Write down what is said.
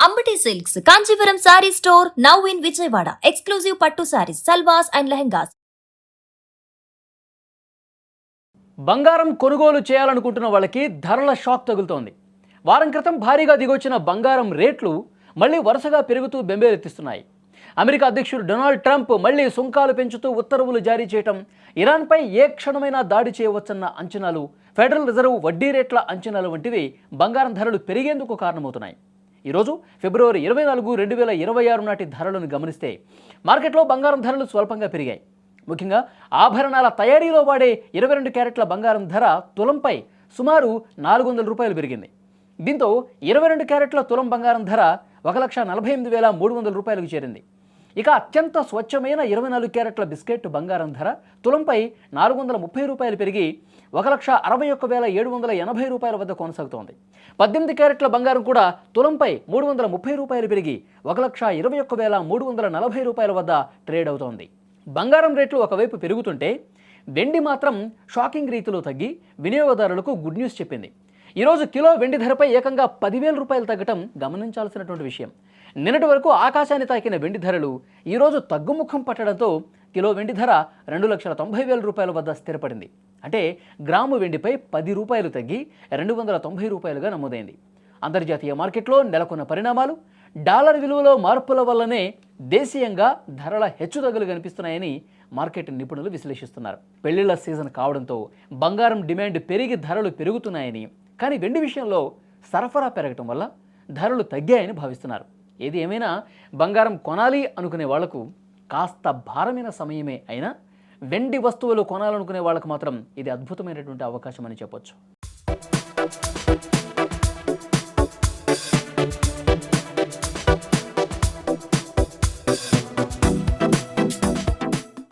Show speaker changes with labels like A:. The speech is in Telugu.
A: Ambati silks Kanchipuram sorry store now in Vijayawada. Exclusive పట్టు సారీస్, సల్వాస్ అండ్ లెహంగాస్.
B: బంగారం కొనుగోలు చేయాలనుకుంటున్న వాళ్ళకి ధరల షాక్ తగులుతోంది. వారం క్రితం భారీగా దిగొచ్చిన బంగారం రేట్లు మళ్లీ వరుసగా పెరుగుతూ బెంబేలెత్తిస్తున్నాయి. అమెరికా అధ్యక్షుడు డొనాల్డ్ ట్రంప్ మళ్లీ సుంకాలు పెంచుతూ ఉత్తర్వులు జారీ చేయటం, ఇరాన్పై ఏ క్షణమైనా దాడి చేయవచ్చన్న అంచనాలు, ఫెడరల్ రిజర్వ్ వడ్డీ రేట్ల అంచనాలు వంటివి బంగారం ధరలు పెరిగేందుకు కారణమవుతున్నాయి. ఈరోజు ఫిబ్రవరి 24, 2026 నాటి ధరలను గమనిస్తే మార్కెట్లో బంగారం ధరలు స్వల్పంగా పెరిగాయి. ముఖ్యంగా ఆభరణాల తయారీలో వాడే 22 క్యారెట్ల బంగారం ధర తులంపై సుమారు 400 రూపాయలు పెరిగింది. దీంతో 22 క్యారెట్ల తులం బంగారం ధర 1,48,300 రూపాయలకు చేరింది. ఇక అత్యంత స్వచ్ఛమైన 24 క్యారెట్ల బిస్కెట్ బంగారం ధర తులంపై 430 రూపాయలు పెరిగి 1,61,780 రూపాయల వద్ద కొనసాగుతోంది. 18 క్యారెట్ల బంగారం కూడా తులంపై 330 రూపాయలు పెరిగి 1,21,340 రూపాయల వద్ద ట్రేడ్ అవుతోంది. బంగారం రేట్లు ఒకవైపు పెరుగుతుంటే వెండి మాత్రం షాకింగ్ రీతిలో తగ్గి వినియోగదారులకు గుడ్ న్యూస్ చెప్పింది. ఈరోజు కిలో వెండి ధరపై ఏకంగా 10,000 రూపాయలు తగ్గటం గమనించాల్సినటువంటి విషయం. నిన్నటి వరకు ఆకాశాన్ని తాకిన వెండి ధరలు ఈరోజు తగ్గుముఖం పట్టడంతో కిలో వెండి ధర 2,90,000 రూపాయల వద్ద స్థిరపడింది. అంటే గ్రాము వెండిపై 10 రూపాయలు తగ్గి 290 రూపాయలుగా నమోదైంది. అంతర్జాతీయ మార్కెట్లో నెలకొన్న పరిణామాలు, డాలర్ విలువలో మార్పుల వల్లనే దేశీయంగా ధరల హెచ్చుతగ్గులు కనిపిస్తున్నాయని మార్కెట్ నిపుణులు విశ్లేషిస్తున్నారు. పెళ్లిళ్ల సీజన్ కావడంతో బంగారం డిమాండ్ పెరిగి ధరలు పెరుగుతున్నాయని, కానీ వెండి విషయంలో సరఫరా పెరగటం వల్ల ధరలు తగ్గాయని భావిస్తున్నారు. ఏది ఏమైనా బంగారం కొనాలి అనుకునే వాళ్లకు కాస్త భారమైన సమయమే అయినా వెండి వస్తువులు కొనాలనుకునే వాళ్ళకు మాత్రం ఇది అద్భుతమైనటువంటి అవకాశం అని చెప్పొచ్చు.